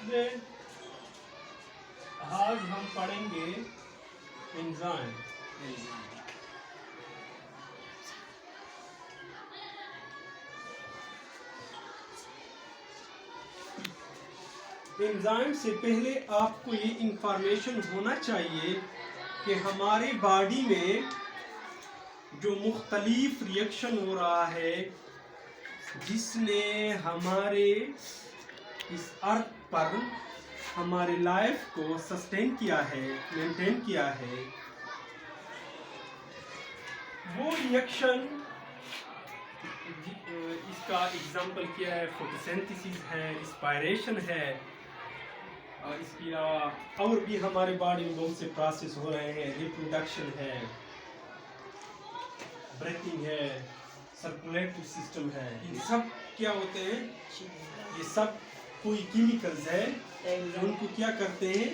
Student, आज हम पढ़ेंगे एंजाइम। एंजाइम से पहले आपको ये इंफॉर्मेशन होना चाहिए कि हमारे बॉडी में जो मुख्तलिफ रिएक्शन हो रहा है जिसने हमारे इस अर्थ पर हमारे लाइफ को सस्टेन किया है, मेंटेन किया है, वो रिएक्शन इसका एग्जाम्पल क्या है? फोटोसिंथेसिस है, रिस्पायरेशन है, और इसके अलावा और भी हमारे बॉडी में बहुत से प्रोसेस हो रहे हैं। रिप्रोडक्शन है, ब्रीथिंग है, सर्कुलेटरी सिस्टम है। इन सब क्या होते हैं? ये सब कोई केमिकल्स है जो उनको क्या करते हैं?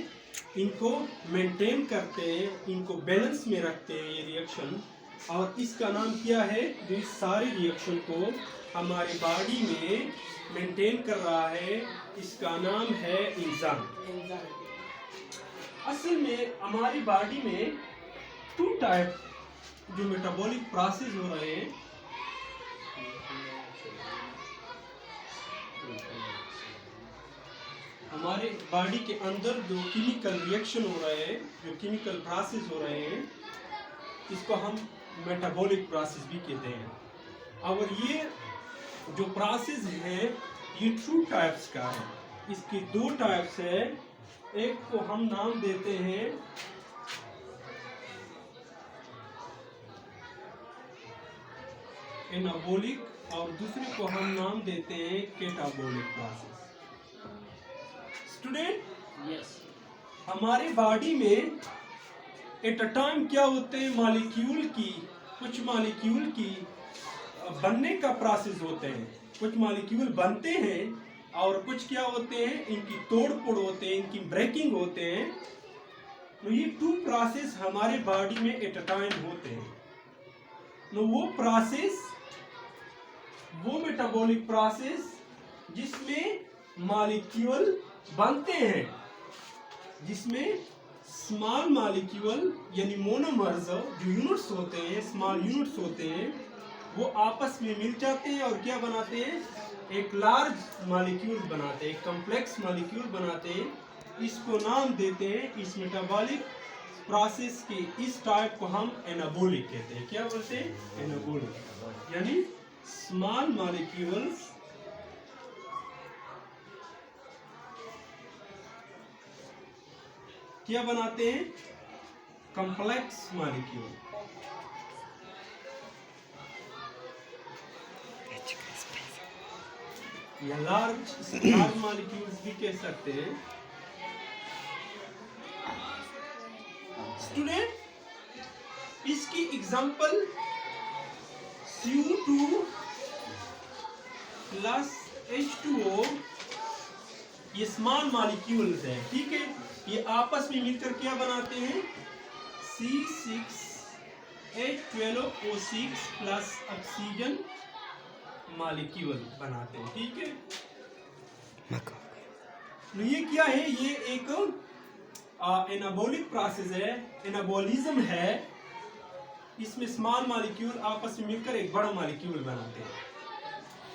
इनको मेंटेन करते हैं, इनको बैलेंस में रखते हैं ये रिएक्शन। और इसका नाम क्या है? जो इस सारे रिएक्शन को हमारे बॉडी में मेंटेन कर रहा है, इसका नाम है एंजाइम। असल में हमारी बॉडी में टू टाइप जो मेटाबॉलिक प्रोसेस हो रहे हैं, हमारे बॉडी के अंदर जो केमिकल रिएक्शन हो रहे हैं, जो केमिकल प्रोसेस हो रहे हैं, इसको हम मेटाबॉलिक प्रोसेस भी कहते हैं। और ये जो प्रोसेस है ये टू टाइप्स का है। इसके दो टाइप्स है। एक को हम नाम देते हैं एनाबॉलिक और दूसरे को हम नाम देते हैं कैटाबॉलिक प्रोसेस। स्टूडेंट, हमारे बॉडी में एट अ टाइम क्या होते हैं? मॉलिक्यूल की, कुछ मॉलिक्यूल की बनने का प्रोसेस होते हैं। कुछ मॉलिक्यूल बनते हैं और कुछ क्या होते हैं? इनकी तोड़ फोड़ होते हैं, इनकी ब्रेकिंग होते हैं। तो ये टू प्रोसेस हमारे बॉडी में एट अ टाइम होते हैं। तो वो प्रोसेस, वो मेटाबॉलिक प्रोसेस जिसमें मॉलिक्यूल बनते हैं, जिसमें स्मॉल मॉलिक्यूल यानी मोनोमर्स जो यूनिट्स होते हैं, स्मॉल यूनिट्स होते हैं, वो आपस में मिल जाते हैं और क्या बनाते हैं? एक लार्ज मॉलिक्यूल बनाते हैं, एक कॉम्प्लेक्स मॉलिक्यूल बनाते हैं। इसको नाम देते हैं, इस मेटाबॉलिक प्रोसेस के इस टाइप को हम एनाबॉलिक कहते हैं। क्या बोलते हैं? एनाबॉलिक। यानी स्मॉल मॉलिक्यूल्स क्या बनाते हैं? Complex molecule. या लार्ज मॉलिक्यूल्स भी कह सकते हैं। स्टूडेंट, इसकी एग्जांपल CO2 प्लस H2O, ये स्मॉल मॉलिक्यूल्स है, ठीक है। ये आपस में मिलकर क्या बनाते हैं? C6H12O6 प्लस ऑक्सीजन मॉलिक्यूल बनाते हैं, ठीक है। तो ये क्या है? ये एक एनाबॉलिक प्रोसेस है, एनाबॉलिज्म है। इसमें स्मॉल मॉलिक्यूल आपस में मिलकर एक बड़ा मॉलिक्यूल बनाते हैं।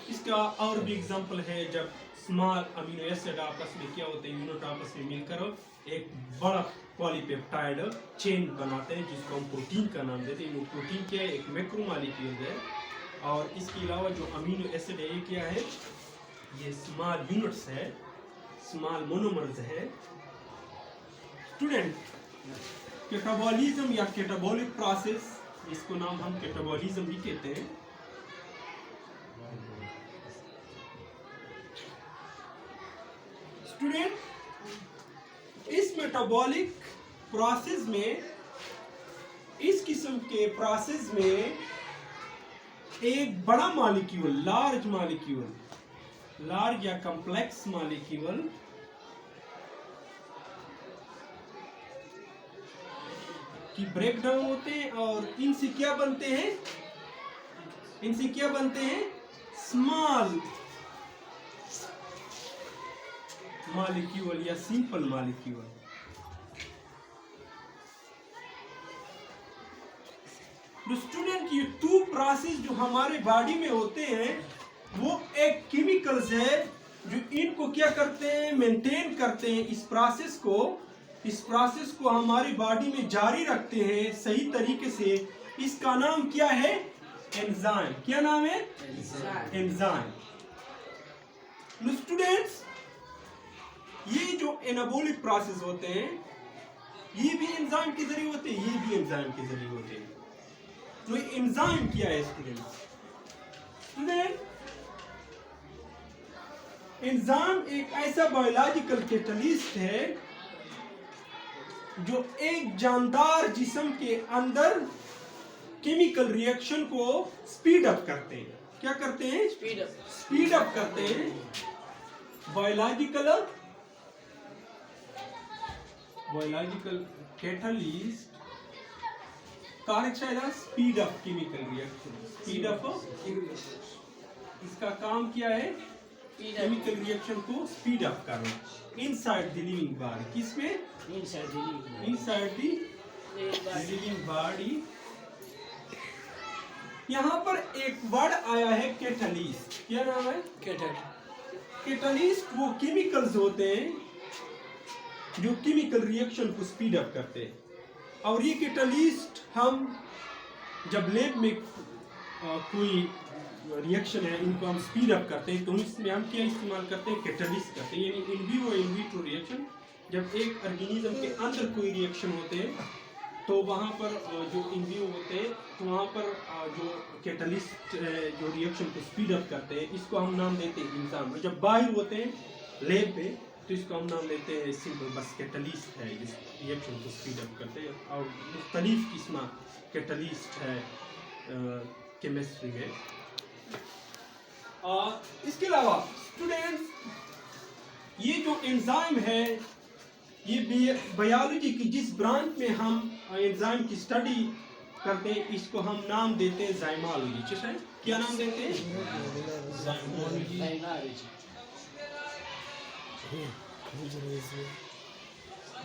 इसका और भी एग्जांपल है जब स्मॉल अमीनो एसिड आपस में क्या होते हैं? यूनिट आपस में मिलकर एक बड़ा पॉलीपेप्टाइड चेन बनाते हैं, जिसको हम प्रोटीन का नाम देते हैं। वो प्रोटीन क्या है? एक मैक्रोमॉलिक्यूल है। और इसके अलावा जो अमीनो एसिड है ये क्या है? ये स्मॉल यूनिट्स है, स्मॉल मोनोमर्स है। स्टूडेंट, कैटाबॉलिज्म या कैटाबॉलिक प्रोसेस, इसको नाम हम कैटाबॉलिज्म भी कहते हैं। स्टूडेंट, इस मेटाबॉलिक प्रोसेस में, इस किस्म के प्रोसेस में एक बड़ा मॉलिक्यूल, लार्ज या कॉम्प्लेक्स मॉलिक्यूल की ब्रेकडाउन होते हैं और इनसे क्या बनते हैं? स्मॉल मॉलिक्यूल या सिंपल मॉलिक्यूल। तो स्टूडेंट ये टू प्रोसेस जो हमारे बॉडी में होते हैं वो एक केमिकल्स है जो इनको क्या करते हैं, मेंटेन करते हैं इस प्रोसेस को हमारी बॉडी में जारी रखते हैं सही तरीके से। इसका नाम क्या है, एंजाइम। क्या नाम है, एंजाइम। स्टूडेंट्स ये जो एनाबॉलिक प्रोसेस होते हैं ये भी एंजाइम के जरिए होते हैं, ये भी एंजाइम के जरिए होते हैं। तो एंजाइम क्या है स्टूडेंट? एंजाइम एक ऐसा बायोलॉजिकल कैटलिस्ट है जो एक जानदार जिस्म के अंदर केमिकल रिएक्शन को स्पीड अप करते हैं। क्या करते हैं, स्पीड अप करते हैं। Biological catalyst speed up chemical reaction, speed up. इसका काम क्या है, केमिकल रिएक्शन को स्पीड अप करना इनसाइड द लिविंग बॉडी। किसमें, इनसाइड द लिविंग बॉडी। यहाँ पर एक वर्ड आया है कैटलिस्ट। क्या नाम है, कैटलिस्ट। वो केमिकल्स होते हैं जो केमिकल रिएक्शन को स्पीड अप करते हैं। और ये कैटलिस्ट हम जब लैब में कोई रिएक्शन है इनको हम स्पीड अप करते हैं तो इसमें हम क्या इस्तेमाल करते हैं, कैटलिस्ट करते हैं। यानी in vivo in vitro reaction, जब एक ऑर्गेनिज्म के अंदर कोई रिएक्शन होते हैं तो वहाँ पर जो इन विवो होते हैं तो वहाँ पर जो कैटलिस्ट जो रिएक्शन को स्पीड अप करते हैं इसको हम नाम देते हैं एंजाइम। जब बाहर होते हैं लैब में तो इसको हम नाम लेते हैं सिंपल बस कैटलिस्ट है, जिस रिएक्शन को स्पीड अप करते हैं। और मुख्तलिफ किस्म कैटलिस्ट है केमिस्ट्री में। इसके अलावा स्टूडेंट्स ये जो एंजाइम है ये बायोलॉजी की जिस ब्रांच में हम एंजाइम की स्टडी करते हैं इसको हम नाम देते हैं जाइमोलॉजी। ठीक है, क्या नाम देते हैं, जाइमोलॉजी।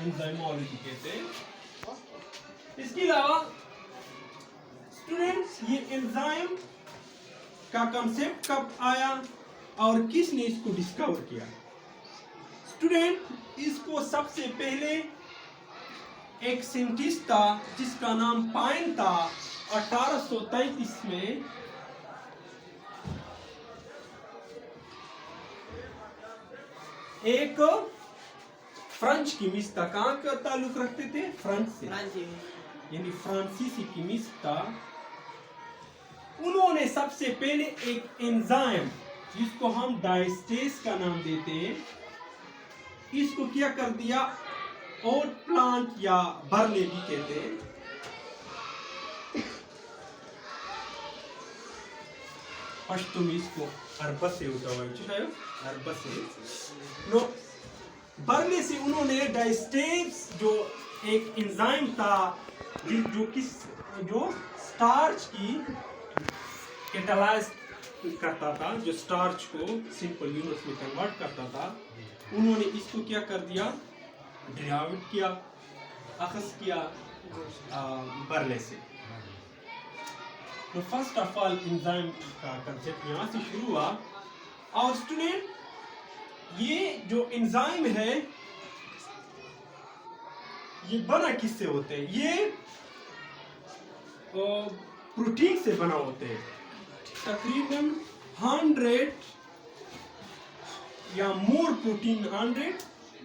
एंजाइमोलॉजी कहते हैं। इसके अलावा स्टूडेंट्स ये एंजाइम का कंसेप्ट कब आया और किसने इसको डिस्कवर किया? स्टूडेंट इसको सबसे पहले एक साइंटिस्ट था जिसका नाम पाइन था। 1833 में एक फ्रेंच केमिस्ट था। कहाँ का ताल्लुक रखते थे, फ्रांस से, यानी फ्रांसीसी केमिस्ट था। उन्होंने सबसे पहले एक एंजाइम जिसको हम डायस्टेज का नाम देते हैं इसको क्या कर दिया, ओट प्लांट या बरले भी कहते हैं। पश्तो में इसको अरबस से होता हुआ अरबस से नो बरले से उन्होंने डायस्टेज जो एक एंजाइम था जो स्टार्च की कैटालाइज करता था, जो स्टार्च को सिंपल यूनिट्स में कन्वर्ट करता था, उन्होंने इसको क्या कर दिया, डिराइव किया, अखज़ किया बरले से। तो फर्स्ट ऑफ ऑल एंजाइम का कंसेप्ट यहाँ से शुरू हुआ। और स्टूडेंट ये जो एंजाइम है ये बना किससे होते हैं, ये प्रोटीन से बना होते हैं। तकरीबन 100 या मोर प्रोटीन, 100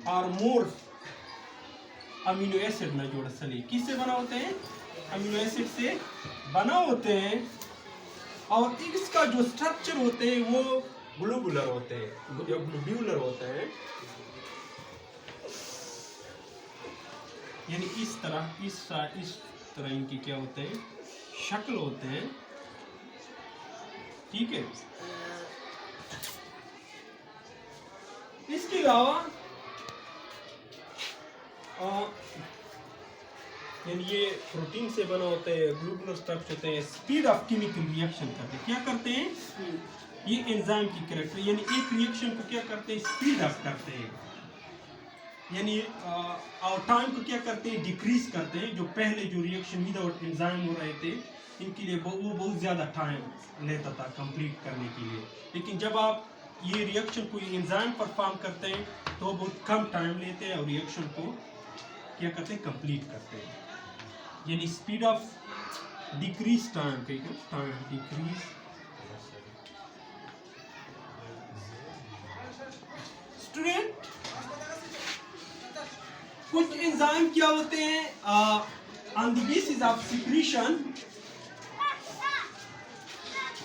और मोर अमीनो एसिड में जोड़ सली किससे बना होते हैं, अमीनो एसिड से बना होते हैं। और इसका जो स्ट्रक्चर होते हैं वो ग्लोबुलर होते हैं, जो ग्लोब्यूलर होते हैं, यानी इस तरह इनकी क्या होते हैं, शक्ल होते हैं। ठीक है, इसके अलावा यानी ये प्रोटीन से बना होते हैं, ग्लूकोज स्ट्रक्चर होते हैं, स्पीड ऑफ केमिकल रिएक्शन करते हैं। क्या करते हैं, ये एंजाइम की कैरेक्टर, यानी एक रिएक्शन को क्या करते हैं, स्पीड अप करते हैं। यानी और टाइम को क्या करते हैं, डिक्रीज करते हैं। जो पहले जो रिएक्शन विदाउट एंजाइम हो रहे थे इनके लिए वो बहुत ज़्यादा टाइम लेता था कंप्लीट करने के लिए। लेकिन जब आप ये रिएक्शन कोई एंजाइम परफॉर्म करते हैं तो बहुत कम टाइम लेते हैं और रिएक्शन को क्या करते हैं, कंप्लीट करते हैं। यानी speed of decrease time, time decrease student. कुछ एंजाइम क्या होते हैं on the basis of secretion,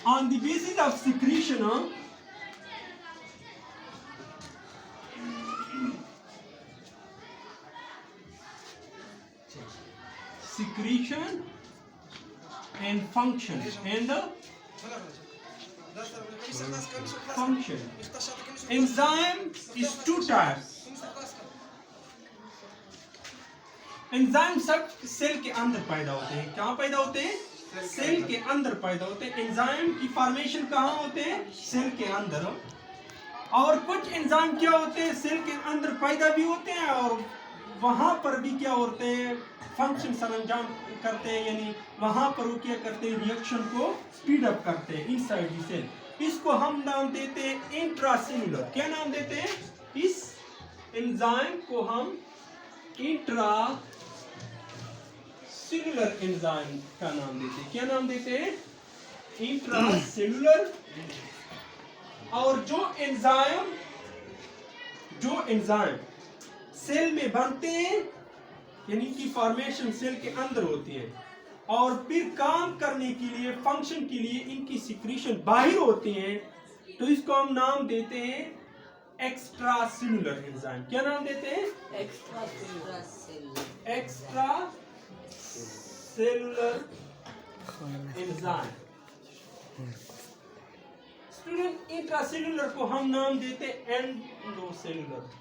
on the basis of secretion secretion and function function. Enzyme is two types. Enzyme सब सेल के अंदर पैदा होते हैं। कहाँ पैदा होते हैं, सेल के अंदर पैदा होते हैं। एंजाइम की फॉर्मेशन कहाँ होते हैं, सेल के अंदर। और कुछ एंजाइम क्या होते हैं, सेल के अंदर पैदा भी होते हैं और वहां पर भी क्या होते हैं, फंक्शन सरंजाम करते हैं। यानी वहां पर वो क्या करते हैं, रिएक्शन को स्पीड अप करते हैं इनसाइड द सेल। इसको हम नाम देते हैं इंट्रासेल्युलर। क्या नाम देते हैं, इस एंजाइम को हम इंट्रा सेल्युलर एंजाइम का नाम देते हैं। क्या नाम देते हैं, इंट्रासेल्युलर। और जो एंजाइम सेल में बनते हैं यानी कि फॉर्मेशन सेल के अंदर होती है और फिर काम करने के लिए, फंक्शन के लिए इनकी सिक्रीशन बाहर होती है, तो इसको हम नाम देते हैं एक्स्ट्रा सेल्युलर एंजाइम। क्या नाम देते हैं, extra cellular enzyme. Student, intracellular को हम नाम देते हैं एंडोसेल्युलर।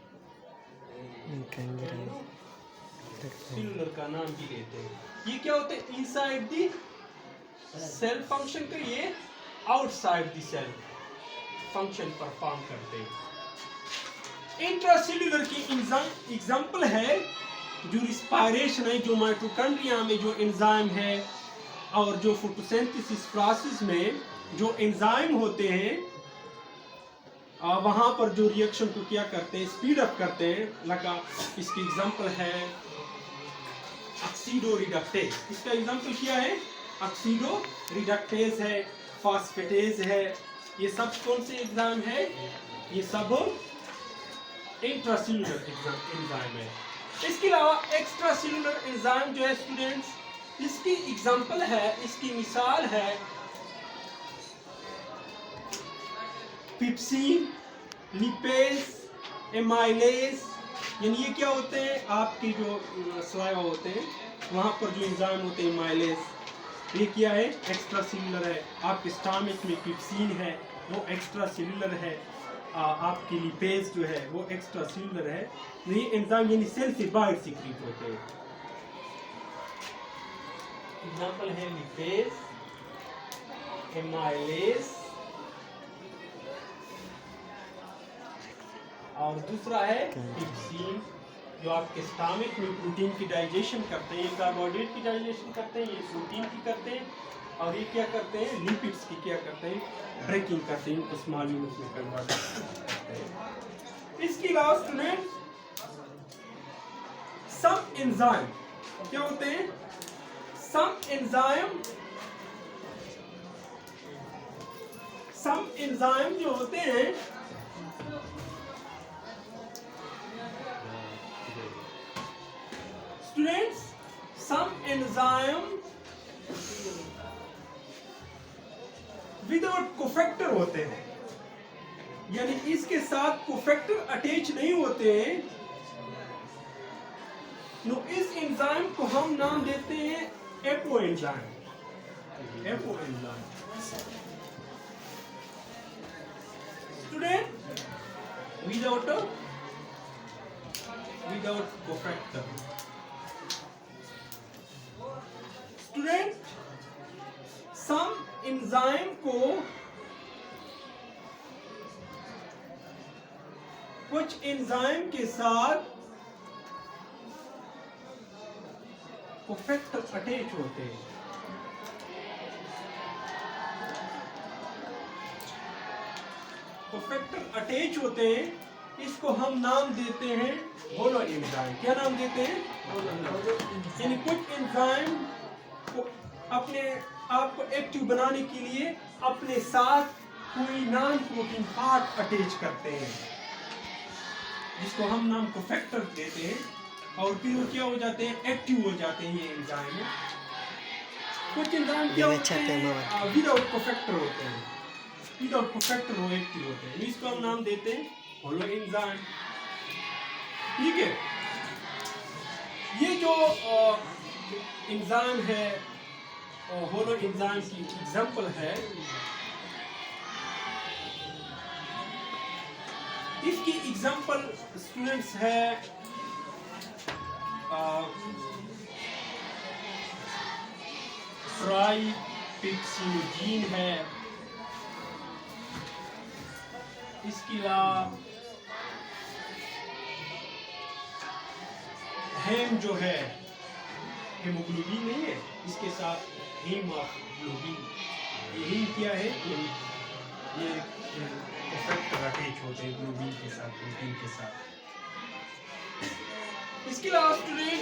सेल्युलर का नाम भी देते हैं। ये क्या होते हैं, इनसाइड द सेल फंक्शन करिए, outside the cell function perform करते हैं। इंट्रासेल्युलर की एग्जांपल है जो रिस्पायरेशन है, जो माइटोकॉन्ड्रिया में जो एंजाइम है और जो फोटोसिंथेसिस प्रोसेस में जो एंजाइम होते हैं वहां पर जो रिएक्शन को क्या करते हैं, स्पीड अप करते हैं। लगा इसकी एग्जांपल है ऑक्सीडो रिडक्टेज। इसका एग्जांपल क्या है, ऑक्सीडो रिडक्टेज है, फॉस्फेटेज है। ये सब कौन से एंजाइम है, ये सब इंट्रासेल्युलर एंजाइम है। इसके अलावा एक्स्ट्रा सेल्युलर एंजाइम जो है स्टूडेंट्स, इसकी एग्जांपल है, इसकी मिसाल है पिप्सिन, लिपेज, एमाइलेज। यानी ये क्या होते हैं, आपके जो स्लाइवा होते हैं वहाँ पर जो एंजाइम होते हैं एमाइलेज, ये क्या है, एक्स्ट्रा सेल्युलर है। आपके स्टमक में पिप्सिन है, वो एक्स्ट्रा सेल्युलर है। आपकी लिपेज जो है वो एक्स्ट्रा सेल्युलर है। ये एंजाइम यानी सेल से बाहर सीक्रेट होते हैं। एग्जांपल है लिपेज, एमाइलेज, और दूसरा है पिप्सिन जो आपके स्टमक में प्रोटीन की डाइजेशन करते हैं। ये कार्बोहाइड्रेट की डाइजेशन करते हैं, ये प्रोटीन की करते हैं, और ये क्या करते हैं, लिपिड्स की क्या करते हैं, ब्रेकिंग करते हैं, उस मॉलिक्यूल्स में कन्वर्ट करते हैं। इसके अलावा स्टूडेंट सम एंजाइम क्या होते हैं, सम एंजाइम जो होते हैं स्टूडेंट्स, सम एंजाइम विदाउट कोफैक्टर होते हैं। यानी इसके साथ कोफैक्टर अटैच नहीं होते हैं। तो इस एंजाइम को हम नाम देते हैं apoenzyme. Apoenzyme student without cofactor. Student, some enzyme को कुछ एंजाइम के साथ कोफैक्टर अटैच होते हैं। कोफैक्टर अटैच होते हैं, इसको हम नाम देते हैं होलो एंजाइम। क्या नाम देते हैं? यानी कुछ एंजाइम को अपने आप को एक्टिव बनाने के लिए अपने साथ कोई नॉन प्रोटीन पार्ट अटैच करते हैं, जिसको हम नाम कोफैक्टर देते हैं, और फिर वो क्या हो जाते हैं? एक्टिव हो जाते हैं ये एंजाइम। कुछ एंजाइम क्या होते हैं? विदाउट कोफैक्टर होते हैं, विदाउट कोफैक्टर वो एक्टिव होते हैं, इसको हम नाम देते हैं होलो एंजाइम। ठीक है, ये जो एंजाइम है होलो एंजाइम की एग्जांपल है, इसकी एग्जांपल स्टूडेंट्स है ट्राइपिक्सिनोजीन है, इसके अलावा हेम जो है, हेमोग्लोबिन नहीं है, इसके साथ हीमोग्लोबिन। ये हीम क्या है? ये कोफैक्टर अटैच होते हैं ग्लोबिन के साथ, प्रोटीन के साथ। इसके अलावा स्टूडेंट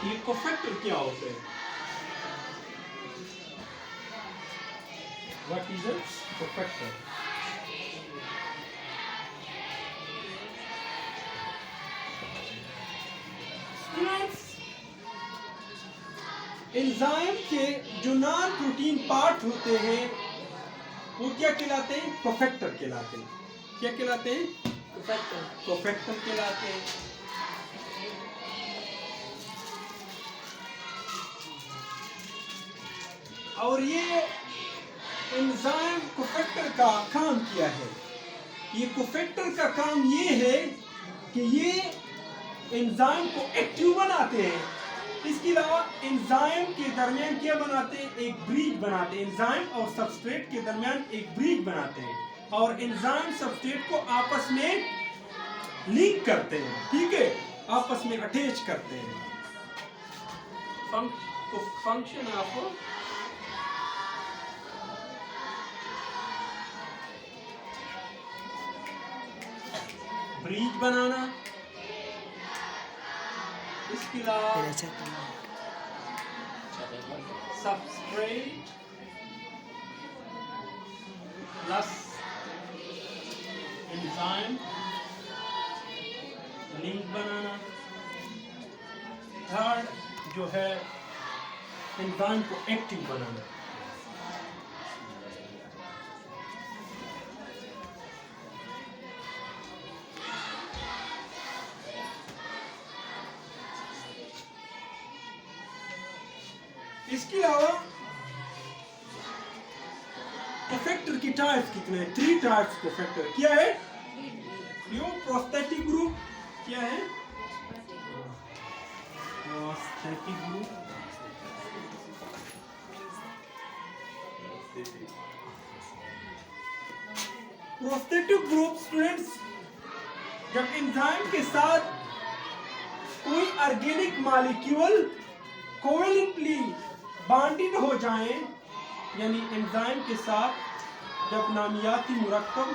ये कोफैक्टर क्या होते हैं? What is a cofactor? Enzyme के जो नॉन प्रोटीन पार्ट होते हैं वो क्या कहलाते हैं? कोफैक्टर कहलाते हैं। क्या कहलाते हैं? कोफैक्टर। कोफैक्टर कहलाते हैं। और ये एंजाइम कोफैक्टर का काम क्या है? ये कोफैक्टर का काम ये है कि ये एंजाइम को एक्टिव बनाते हैं। इसके अलावा एंजाइम के दरमियान क्या बनाते हैं? एक ब्रिज बनाते हैं। एंजाइम और सबस्ट्रेट के दरमियान एक ब्रिज बनाते हैं, और एंजाइम सबस्ट्रेट को आपस में लिंक करते हैं। ठीक है, आपस में अटैच करते हैं। फंक्शन ऑफ ब्रिज बनाना, इसके अलावा सबस्ट्रेट प्लस एंजाइम लिंक बनाना। थर्ड जो है एंजाइम को एक्टिव बनाना। इसके अलावा कोफैक्टर की टाइप्स कितने हैं? 3 टाइप्स कोफैक्टर। क्या है? यो प्रोस्थेटिक ग्रुप। क्या है? Prosthetic group. Prosthetic group students, जब एंजाइम के साथ कोई ऑर्गेनिक मॉलिक्यूल कोवेलेंटली बॉन्डेड हो जाएं, यानी एंजाइम के साथ जब नामियाती मुरक्कब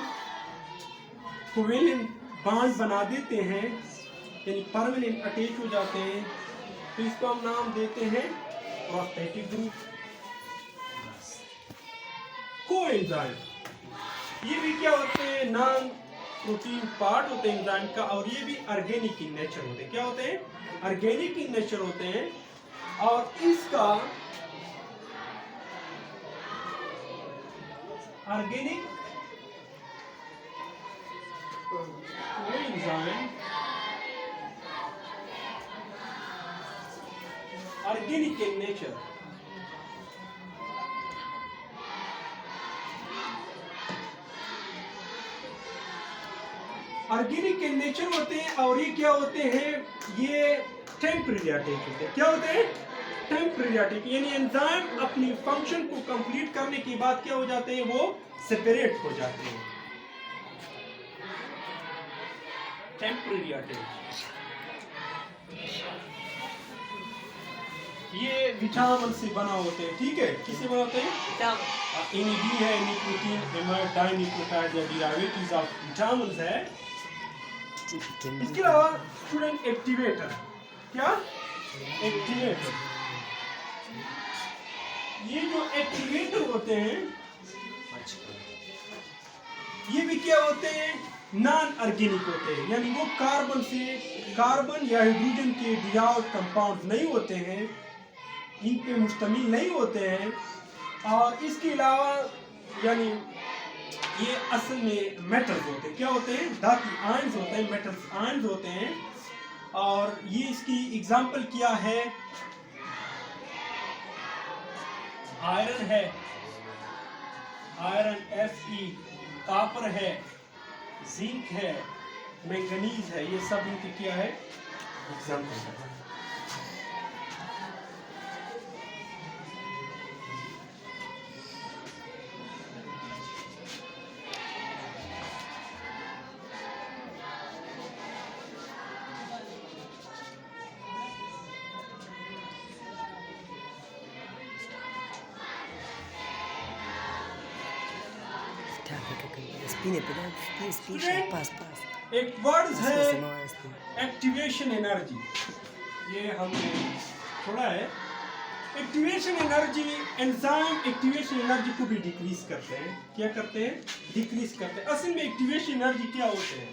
कोवेलेंट बॉन्ड बना देते हैं, यानी परमानेंट अटैच हो जाते हैं, तो इसको हम नाम देते हैं प्रोस्थेटिक ग्रुप। कोएंजाइम ये भी क्या होते हैं? नॉन प्रोटीन पार्ट होते हैं एंजाइम का, और ये भी ऑर्गेनिक इन नेचर होते हैं। क्या होते हैं? ऑर्गेनिक इन नेचर होते हैं। और इसका organic coenzyme organic in nature, organic in nature होते हैं। और ये क्या होते हैं? ये टेम्परेरी अटैच होते हैं। क्या होते हैं? टेम्परेरी अटैच, यानी एंजाइम अपनी फंक्शन को कंप्लीट करने के बाद क्या हो जाते हैं? वो सेपरेट हो जाते हैं। Temporary attach. ये विटामिन से बना होते हैं, ठीक है। किससे बना होते हैं? NAD है, निकोटीन, एमाइड, डाइन्यूक्लियोटाइड या डेरिवेटिव्स ऑफ विटामिन है। इसके अलावा स्टूडेंट एक्टिवेटर, क्या एक्टिवेटर, ये जो एक्टिवेटर होते हैं ये भी क्या होते हैं? नॉन ऑर्गेनिक होते हैं, यानी वो कार्बन या हाइड्रोजन के डिराइव्ड कंपाउंड नहीं होते हैं, इन पे मुश्तमिल नहीं होते हैं। और इसके अलावा यानी ये असल में मेटल्स होते हैं, क्या होते हैं? धातु आयंस होते हैं, मेटल्स आयंस होते हैं। और ये इसकी एग्जांपल क्या है? आयरन है, आयरन Fe, कॉपर है, जिंक है, मैंगनीज है, ये सब इनके क्या है? एग्जांपल है। एक वर्ड है एक्टिवेशन एनर्जी, ये हमने छोड़ा है। Activation energy, enzyme activation energy को भी डिक्रीज करते हैं। क्या करते हैं? डिक्रीज करते हैं। असल में एक्टिवेशन एनर्जी क्या होते हैं?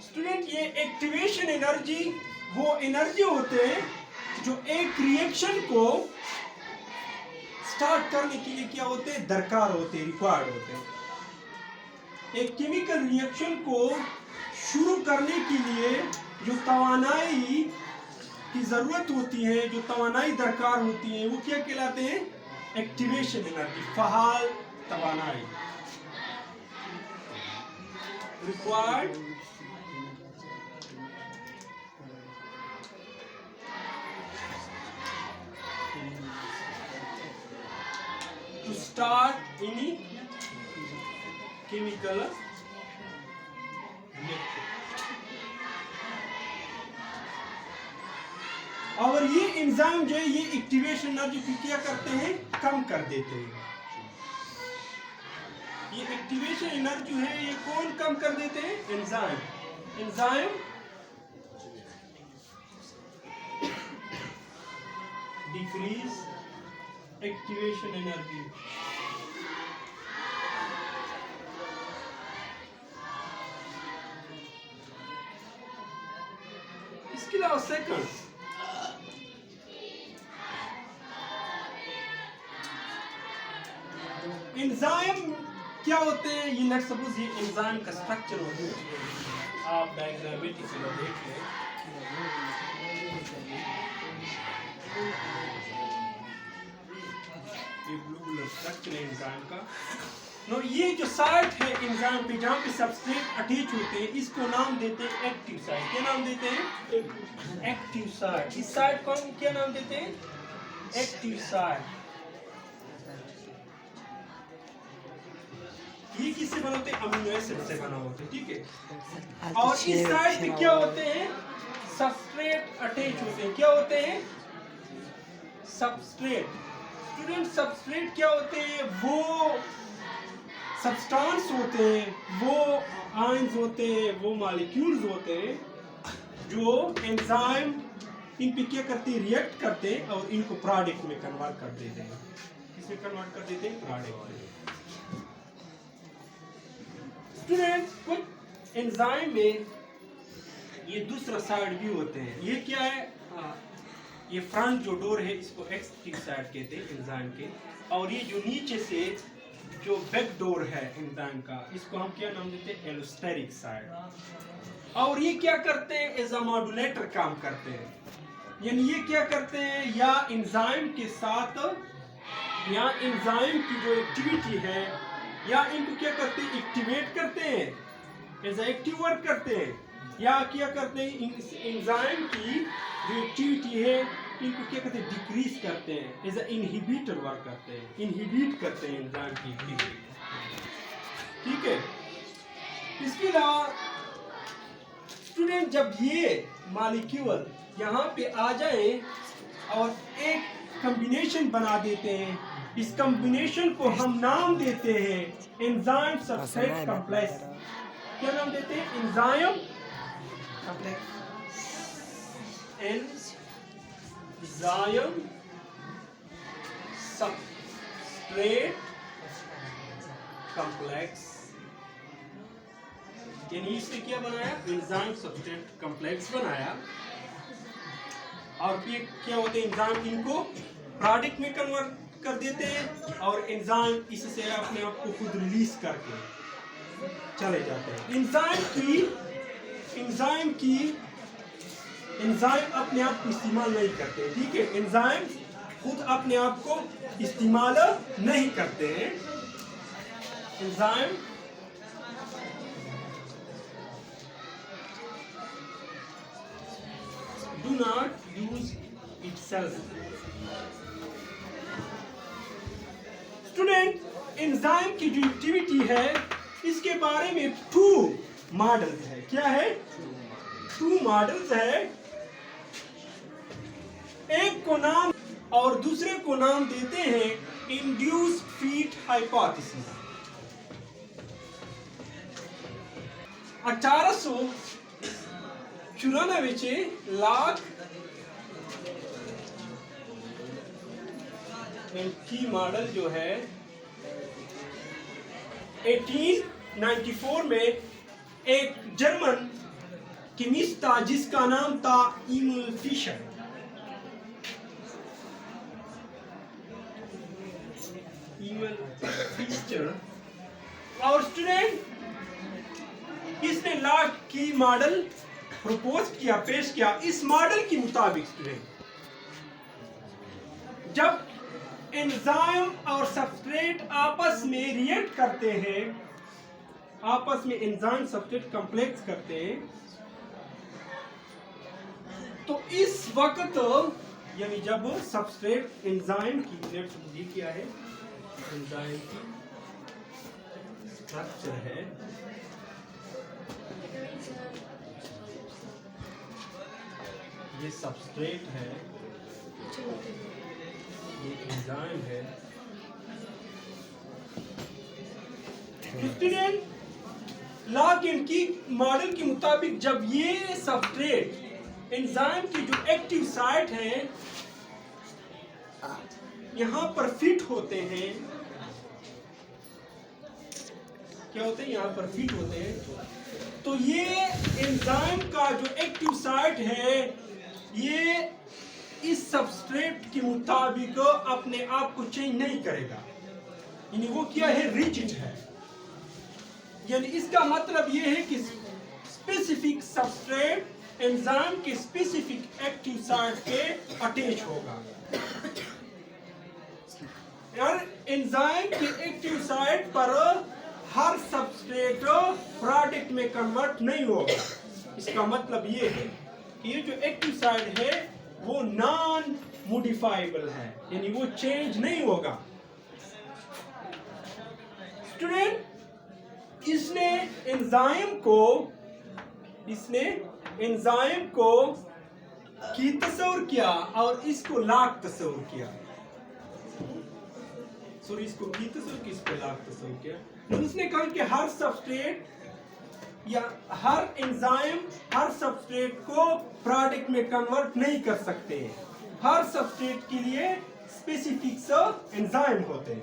स्टूडेंट, ये एक्टिवेशन एनर्जी वो एनर्जी होते हैं जो एक रिएक्शन को स्टार्ट करने के लिए क्या होते हैं? दरकार होते हैं, रिक्वायर्ड होते हैं। एक केमिकल रिएक्शन को शुरू करने के लिए जो तवानाई की जरूरत होती है, जो तवानाई दरकार होती है, वो क्या कहलाते हैं? एक्टिवेशन एनर्जी, फहाल तवानाई, required to start any chemical reaction। और ये एंजाइम जो है ये एक्टिवेशन एनर्जी को क्या करते हैं? कम कर देते हैं। ये एक्टिवेशन एनर्जी है ये कौन कम कर देते हैं? Enzyme decrease activation energy. इसके अलावा सेकंड, एंजाइम क्या होते हैं? ये लेट्स सपोज ये एंजाइम का स्ट्रक्चर होता है, आप डायग्रामेटिक से देख लें। ये ब्लू कलर स्ट्रक्चर है एंजाइम का। नो, ये जो साइट है एंजाइम पे जहाँ पे सबस्ट्रेट अटैच होते हैं, इसको नाम देते हैं एक्टिव साइट। क्या नाम देते हैं? Active site. इस साइट को हम क्या नाम देते हैं? Active site. ये किससे बना होते हैं? अमीनो एसिड से बना होते हैं, ठीक है। और इस साइड पे क्या होते हैं? सबस्ट्रेट अटैच होते हैं। क्या होते हैं? सबस्ट्रेट। स्टूडेंट, सबस्ट्रेट क्या होते हैं? वो सब्सटेंस होते हैं, वो आयंस होते हैं, वो मॉलिक्यूल्स होते हैं जो एंजाइम इन पे क्या करते हैं? रिएक्ट करते हैं और इनको प्रोडक्ट में कन्वर्ट कर देते हैं। किसमें कन्वर्ट कर देते हैं? प्रोडक्ट में। स्टूडेंट, कुछ एंजाइम में ये दूसरा साइड भी होते हैं। ये क्या है? ये फ्रंट जो डोर है इसको एक्टिव साइड कहते हैं एंजाइम के। और ये जो नीचे से जो बैक डोर है एंजाइम का, इसको हम क्या नाम देते हैं? Allosteric side. और ये क्या करते हैं? एज अ मॉड्यूलेटर काम करते हैं। यानी ये क्या करते हैं? या एंजाइम के साथ या एंजाइम की जो एक्टिविटी है या इनको क्या करते हैं? एक्टिवेट करते हैं, एज एक्टिव वर्क करते हैं, या क्या करते हैं? एंजाइम की जो एक्टिविटी है इनको क्या करते हैं? डिक्रीज करते हैं, एज इनहिबिटर वर्क करते हैं, इनहिबिट करते हैं एंजाइम की एक्टिविटी, ठीक है। इसके अलावा स्टूडेंट जब ये मॉलिक्यूल यहाँ पे आ जाए और एक कॉम्बिनेशन बना देते हैं, इस कॉम्बिनेशन को हम नाम देते हैं एंजाइम सब्सट्रेट कॉम्प्लेक्स। क्या नाम देते हैं? Enzyme substrate complex. यानी इसने क्या बनाया? एंजाइम सब्सट्रेट कॉम्प्लेक्स बनाया। और फिर क्या होते हैं? एंजाइम इनको प्रोडक्ट में कन्वर्ट कर देते हैं और एंजाइम इससे अपने आप को खुद रिलीज करके चले जाते हैं। एंजाइम अपने आप को इस्तेमाल नहीं करते, ठीक है? एंजाइम खुद अपने आप को इस्तेमाल नहीं करते हैं। Enzyme do not use itself। Student, enzyme की जो एक्टिविटी है इसके बारे में 2 मॉडल्स है। क्या है? 2 मॉडल्स है। एक को नाम और दूसरे को नाम देते हैं इंड्यूस्ड फीट हाइपोथेसिस। 1894 लाख की मॉडल जो है 1894 में एक जर्मन केमिस्ट था जिसका नाम था इमल फिशर। और स्टूडेंट, इसने लाख की मॉडल प्रपोज किया, पेश किया। इस मॉडल के मुताबिक स्टूडेंट, जब एंजाइम और सब्सट्रेट आपस में रिएक्ट करते हैं, आपस में एंजाइम सब्सट्रेट कॉम्प्लेक्स करते हैं, तो इस वक्त यानी जब सब्सट्रेट एंजाइम की क्या है? एंजाइम की स्ट्रक्चर है, ये सब्सट्रेट है, ये एंजाइम है। स्टूडेंट, लेकिन की मॉडल के मुताबिक जब ये सब्सट्रेट एंजाइम की जो एक्टिव साइट है यहाँ पर फिट होते हैं, क्या होते हैं? यहाँ पर फिट होते हैं, तो ये एंजाइम का जो एक्टिव साइट है ये इस सब्सट्रेट के मुताबिक अपने आप को चेंज नहीं करेगा, यानी वो क्या है? रिजिड है। यानी इसका मतलब ये है कि स्पेसिफिक सब्सट्रेट एंजाइम के स्पेसिफिक एक्टिव साइट पे अटैच होगा। यार एंजाइम के एक्टिव साइट पर हर सब्सट्रेट प्रोडक्ट में कन्वर्ट नहीं होगा। इसका मतलब ये है कि ये जो एक्टिव साइट है वो नॉन मॉडिफाइबल है, यानी वो चेंज नहीं होगा। स्टूडेंट, इसने एंजाइम को की तस्वीर किया और इसको लाख तस्वीर किया। सॉरी, इसको की तस्वीर की, इसको लाख तस्वीर किया। उसने कहा कि हर सब्सट्रेट या हर एंजाइम हर सब्सट्रेट को प्रोडक्ट में कन्वर्ट नहीं कर सकते हैं। हर सब्सट्रेट के लिए स्पेसिफिक एंजाइम होते हैं।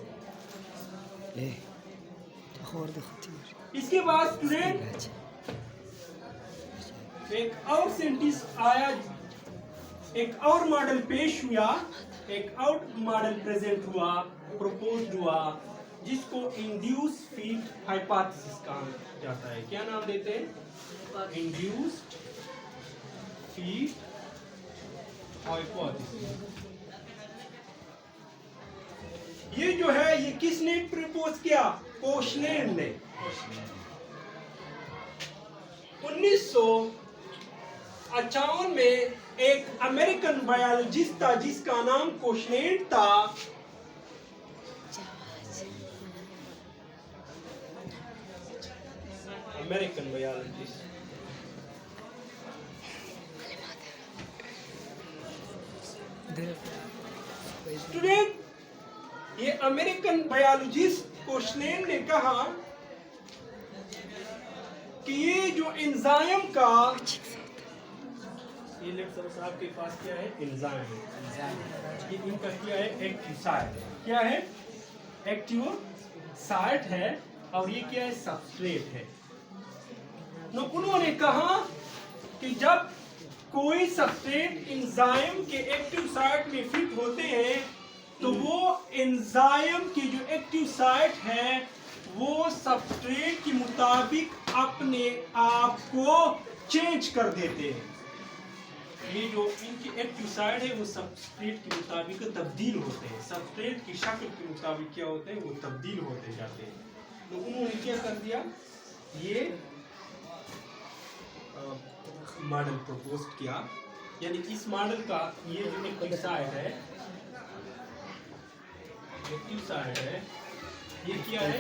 इसके बाद स्टूडेंट एक और साइंटिस्ट आया, एक और मॉडल पेश हुआ, एक और मॉडल प्रेजेंट हुआ, प्रपोज हुआ, जिसको इंड्यूस फीट हाइपोथेसिस कहा जाता है। क्या नाम देते हैं? Induced feet hypothesis. ये जो है ये किसने प्रपोज किया? कोशनेर ने। 1958 में एक अमेरिकन बायोलॉजिस्ट था जिसका नाम कोशनेर था। American biologist. स्टूडेंट, ये अमेरिकन बायोलॉजिस्ट कोशनेन ने कहा कि ये जो एंजाइम का, ये लेफ्ट साहब के पास क्या है, एंजाइम है, ये इनका क्या है, एक्टिव साइट। क्या है, एक्टिव साइट है, और ये क्या है, सबस्ट्रेट है। तो उन्होंने कहा कि जब कोई सबस्ट्रेट एंजाइम के एक्टिव साइट में फिट होते हैं तो वो एंजाइम की जो एक्टिव साइट है वो सबस्ट्रेट के मुताबिक अपने आप को चेंज कर देते हैं। ये जो इनकी एक्टिव साइट है वो सबस्ट्रेट के मुताबिक तब्दील होते हैं, सबस्ट्रेट की शक्ल के मुताबिक क्या होते हैं, वो तब्दील होते जाते हैं। तो उन्होंने क्या कर दिया, ये मॉडल प्रपोज किया, यानी इस मॉडल का ये जो एक्टिव साइट है, एक्टिव साइट है, ये क्या है,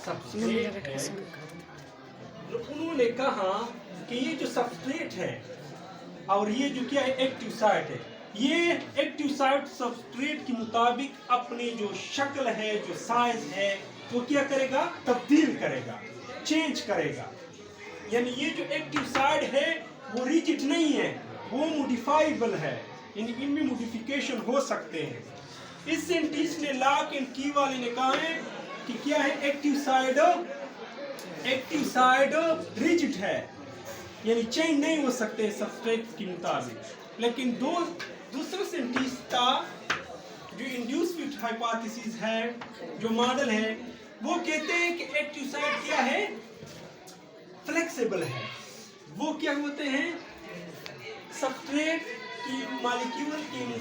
सबस्ट्रेट है। तो उन्होंने कहा कि ये जो सबस्ट्रेट है और ये जो क्या है, एक्टिव साइट है, ये एक्टिव साइट सबस्ट्रेट के मुताबिक अपनी जो शक्ल है, जो साइज है, वो क्या करेगा, तब्दील करेगा, चेंज करेगा। यानी ये जो एक्टिव साइट है वो रिजिड नहीं है, वो मॉडिफाइबल है, यानी इनमें मॉडिफिकेशन हो सकते हैं। इस साइंटिस्ट ने लॉक एंड की वाले ने कहा है कि क्या है, एक्टिव साइड रिजिड है, यानी चेंज नहीं हो सकते सबस्ट्रेट के मुताबिक। लेकिन दूसरा साइंटिस्ट का जो इंड्यूस फिट हाइपोथेसिस है, जो मॉडल है, वो कहते हैं कि एक्टिव साइट क्या है, फ्लेक्सिबल है। वो क्या होते हैं, सबस्ट्रेट की मॉलिक्यूल के